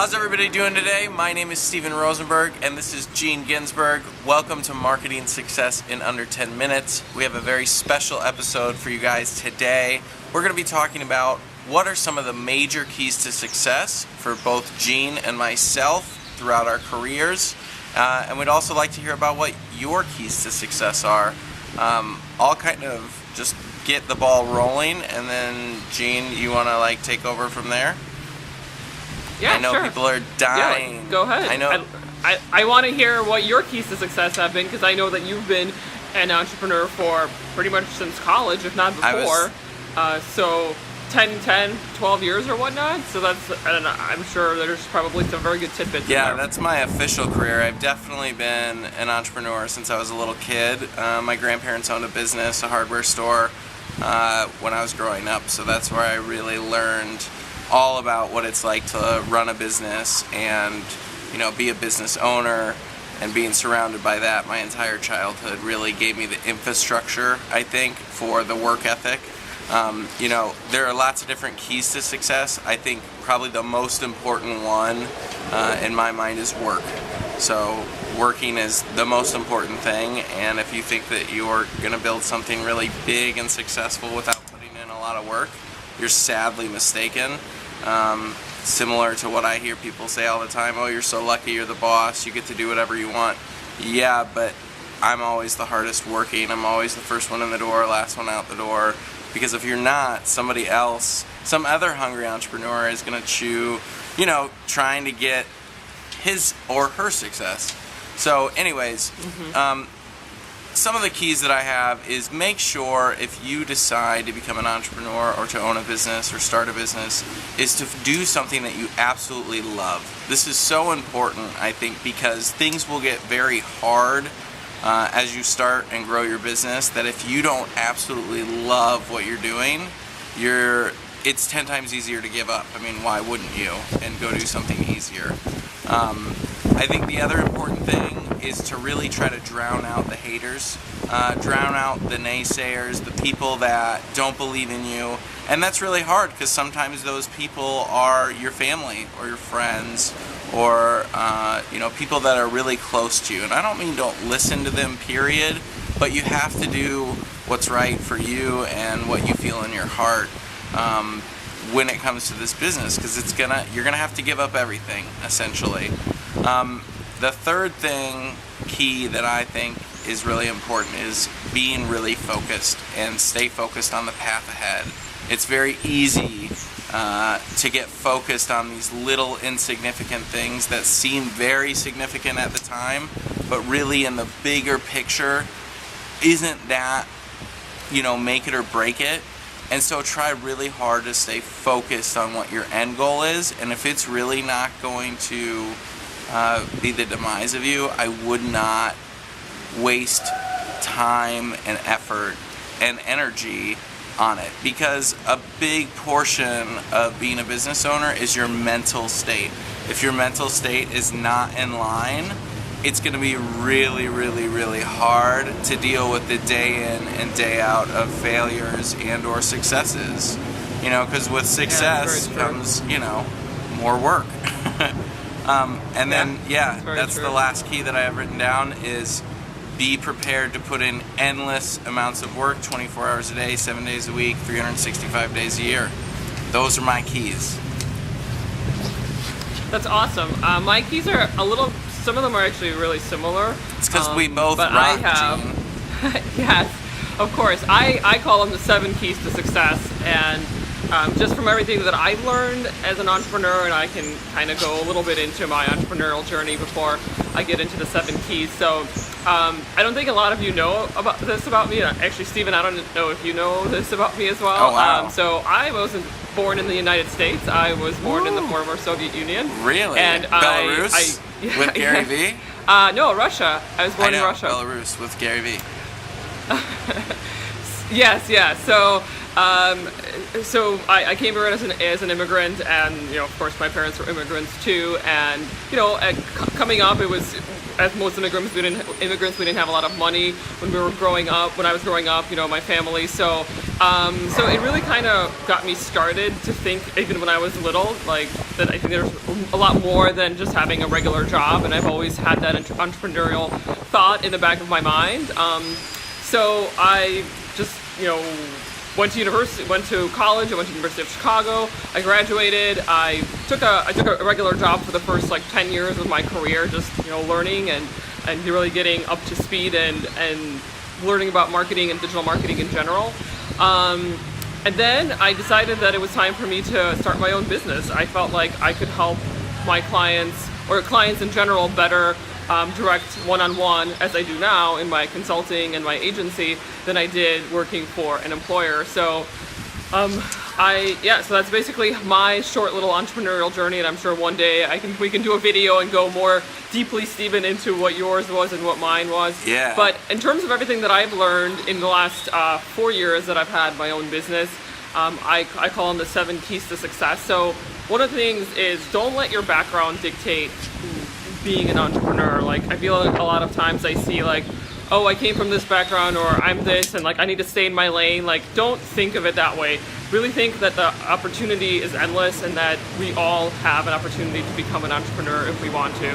How's everybody doing today? My name is Steven Rosenberg and this is Gene Ginsberg. Welcome to Marketing Success in Under 10 Minutes. We have a very special episode for you guys today. We're going to be talking about what are some of the major keys to success for both Gene and myself throughout our careers. And we'd also like to hear about what your keys to success are. I'll kind of just get the ball rolling, and then Gene, you want to take over from there? Yeah, I know sure. People are dying. Yeah, go ahead. I know. I want to hear what your keys to success have been, because I know that you've been an entrepreneur for pretty much since college, if not before. So 12 years or whatnot. So I'm sure there's probably some very good tidbits in there. That's my official career. I've definitely been an entrepreneur since I was a little kid. My grandparents owned a business, a hardware store, when I was growing up. So that's where I really learned all about what it's like to run a business and, be a business owner, and being surrounded by that my entire childhood really gave me the infrastructure, I think, for the work ethic. There are lots of different keys to success. I think probably the most important one in my mind is work. So working is the most important thing, and if you think that you're going to build something really big and successful without putting in a lot of work, you're sadly mistaken. Similar to what I hear people say all the time, oh, you're so lucky, you're the boss, you get to do whatever you want. Yeah, but I'm always the hardest working, I'm always the first one in the door, last one out the door, because if you're not, somebody else, some other hungry entrepreneur is going to chew, trying to get his or her success. So anyways, some of the keys that I have is make sure if you decide to become an entrepreneur or to own a business or start a business is to do something that you absolutely love. This is so important, I think, because things will get very hard as you start and grow your business, that if you don't absolutely love what you're doing, it's 10 times easier to give up. I mean, why wouldn't you? And go do something easier. I think the other important thing is to really try to drown out the haters, drown out the naysayers, the people that don't believe in you. And that's really hard because sometimes those people are your family or your friends or people that are really close to you. And I don't mean don't listen to them, period, but you have to do what's right for you and what you feel in your heart when it comes to this business, because you're gonna have to give up everything essentially. The third key that I think is really important is being really focused and stay focused on the path ahead. It's very easy to get focused on these little insignificant things that seem very significant at the time, but really in the bigger picture isn't that, make it or break it. And so try really hard to stay focused on what your end goal is, and if it's really not going to be the demise of you, I would not waste time and effort and energy on it, because a big portion of being a business owner is your mental state. If your mental state is not in line, it's going to be really, really, really hard to deal with the day in and day out of failures and or successes. Because with success comes, more work. That's the last key that I have written down is be prepared to put in endless amounts of work, 24 hours a day, 7 days a week, 365 days a year. Those are my keys. That's awesome. My keys are some of them are actually really similar. It's because we both rock, Gene. Yes, of course. I call them the 7 keys to success, and just from everything that I've learned as an entrepreneur, and I can kind of go a little bit into my entrepreneurial journey before I get into the 7 keys. So I don't think a lot of you know about this about me. Actually, Steven, I don't know if you know this about me as well. Oh, wow. So I wasn't born in the United States. I was born in the former Soviet Union. Really? And Belarus? With Gary Vee? No, Russia. I was born in Russia. Belarus with Gary Vee. Yes, yeah. So I came here as an immigrant, and of course my parents were immigrants too. And coming up, it was, as most immigrants, we didn't have a lot of money when I was growing up. My family. So it really kind of got me started to think, even when I was little, like, that I think there's a lot more than just having a regular job, and I've always had that entrepreneurial thought in the back of my mind. So I just, went to college. I went to the University of Chicago. I graduated. I took a regular job for the first 10 years of my career, just learning and really getting up to speed and learning about marketing and digital marketing in general. And then I decided that it was time for me to start my own business. I felt like I could help my clients, or clients in general, better direct one-on-one, as I do now in my consulting and my agency, than I did working for an employer. So so that's basically my short little entrepreneurial journey, and I'm sure one day we can do a video and go more deeply, Stephen, into what yours was and what mine was. Yeah. But in terms of everything that I've learned in the last 4 years that I've had my own business, I call them the 7 keys to success. So one of the things is, don't let your background dictate being an entrepreneur. I feel like a lot of times I see oh, I came from this background, or I'm this, and I need to stay in my lane. Don't think of it that way. Really think that the opportunity is endless, and that we all have an opportunity to become an entrepreneur if we want to.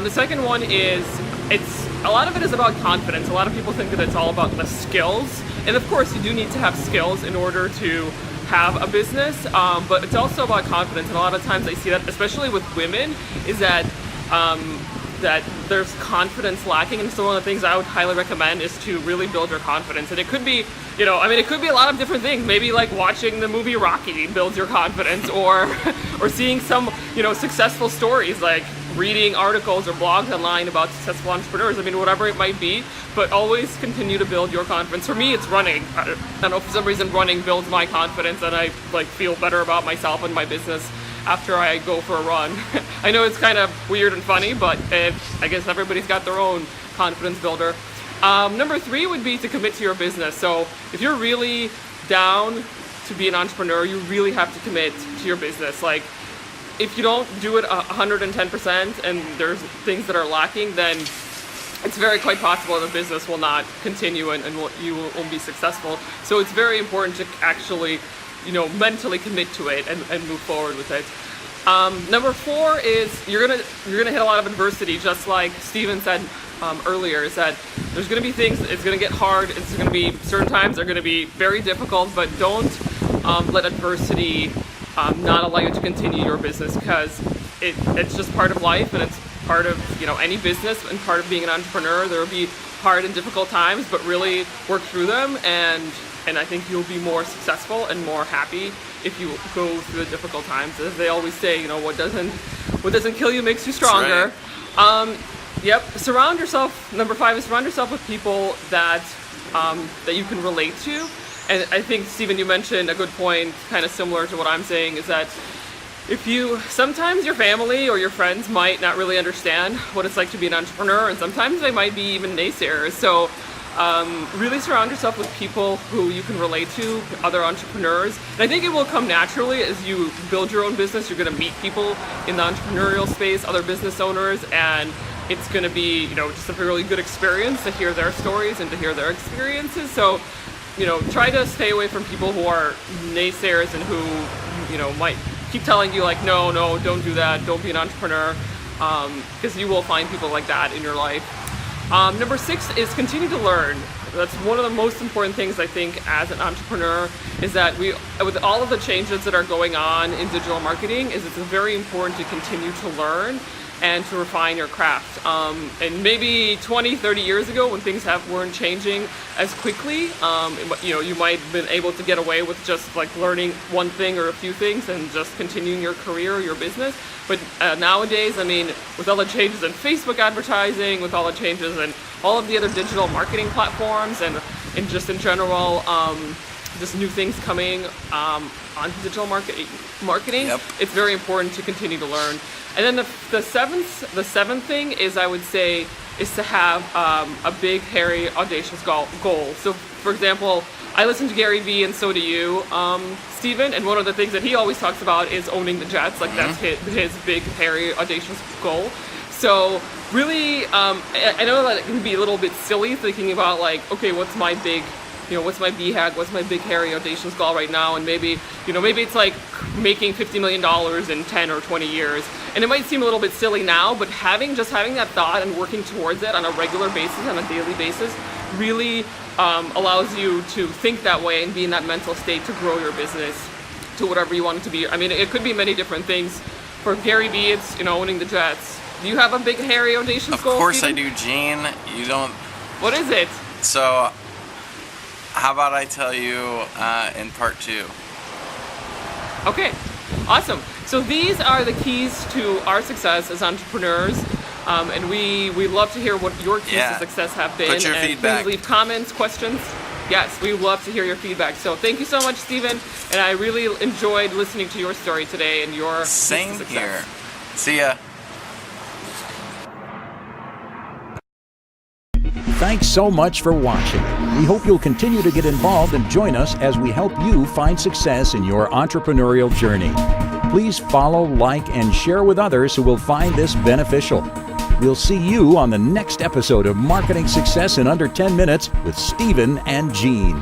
The second one is, a lot of it is about confidence. A lot of people think that it's all about the skills, and of course you do need to have skills in order to have a business, but it's also about confidence. And a lot of times I see that, especially with women, is that there's confidence lacking. And so one of the things I would highly recommend is to really build your confidence. And it could be, it could be a lot of different things. Maybe watching the movie Rocky builds your confidence, or seeing some, successful stories, reading articles or blogs online about successful entrepreneurs. Whatever it might be, but always continue to build your confidence. For me, it's running. I don't know, for some reason running builds my confidence, and I feel better about myself and my business after I go for a run. I know it's kind of weird and funny, but I guess everybody's got their own confidence builder. Number 3 would be to commit to your business. So if you're really down to be an entrepreneur, you really have to commit to your business. If you don't do it 110% and there's things that are lacking, then it's quite possible the business will not continue and you won't be successful. So it's very important to actually mentally commit to it and move forward with it. Number 4 is you're gonna hit a lot of adversity, just like Stephen said earlier, is that there's gonna be things, it's gonna get hard, it's gonna be certain times are gonna be very difficult, but don't let adversity not allow you to continue your business, because it's just part of life, and it's part of any business and part of being an entrepreneur. There will be hard and difficult times, but really work through them, and I think you'll be more successful and more happy if you go through the difficult times. As they always say, what doesn't kill you makes you stronger. Right. Surround yourself. Number 5 is surround yourself with people that you can relate to. And I think, Stephen, you mentioned a good point, kind of similar to what I'm saying, is that sometimes your family or your friends might not really understand what it's like to be an entrepreneur, and sometimes they might be even naysayers. So really surround yourself with people who you can relate to, other entrepreneurs. And I think it will come naturally as you build your own business. You're going to meet people in the entrepreneurial space, other business owners, and it's going to be, just a really good experience to hear their stories and to hear their experiences. So, try to stay away from people who are naysayers and who, might keep telling you no, don't do that, don't be an entrepreneur, because you will find people like that in your life. Number 6 is continue to learn. That's one of the most important things, I think, as an entrepreneur, is that with all of the changes that are going on in digital marketing, it's very important to continue to learn and to refine your craft. And maybe 20, 30 years ago, when things weren't changing as quickly, you might have been able to get away with just learning one thing or a few things and just continuing your career or your business. But nowadays, with all the changes in Facebook advertising, with all the changes in all of the other digital marketing platforms, and just in general, just new things coming on digital marketing, yep. It's very important to continue to learn. And then the seventh thing is, I would say, is to have a big, hairy, audacious goal. So, for example, I listen to Gary Vee, and so do you, Stephen. And one of the things that he always talks about is owning the jets. That's his big, hairy, audacious goal. So really, I know that it can be a little bit silly thinking about okay, what's my big, what's my BHAG, what's my big, hairy, audacious goal right now? And maybe it's making $50 million in 10 or 20 years. And it might seem a little bit silly now, but having that thought and working towards it on a regular basis, on a daily basis, really allows you to think that way and be in that mental state to grow your business to whatever you want it to be. I mean, it could be many different things. For Gary Vee, it's, owning the Jets. Do you have a big, hairy, audacious goal, Of course Stephen? I do, Gene. You don't... What is it? So, how about I tell you in part 2? Okay, awesome. So these are the keys to our success as entrepreneurs. And we love to hear what your keys to success have been. Put your feedback. Please leave comments, questions. Yes, we love to hear your feedback. So thank you so much, Stephen. And I really enjoyed listening to your story today and your Same success. here. See ya. Thanks so much for watching. We hope you'll continue to get involved and join us as we help you find success in your entrepreneurial journey. Please follow, like, and share with others who will find this beneficial. We'll see you on the next episode of Marketing Success in Under 10 Minutes with Stephen and Gene.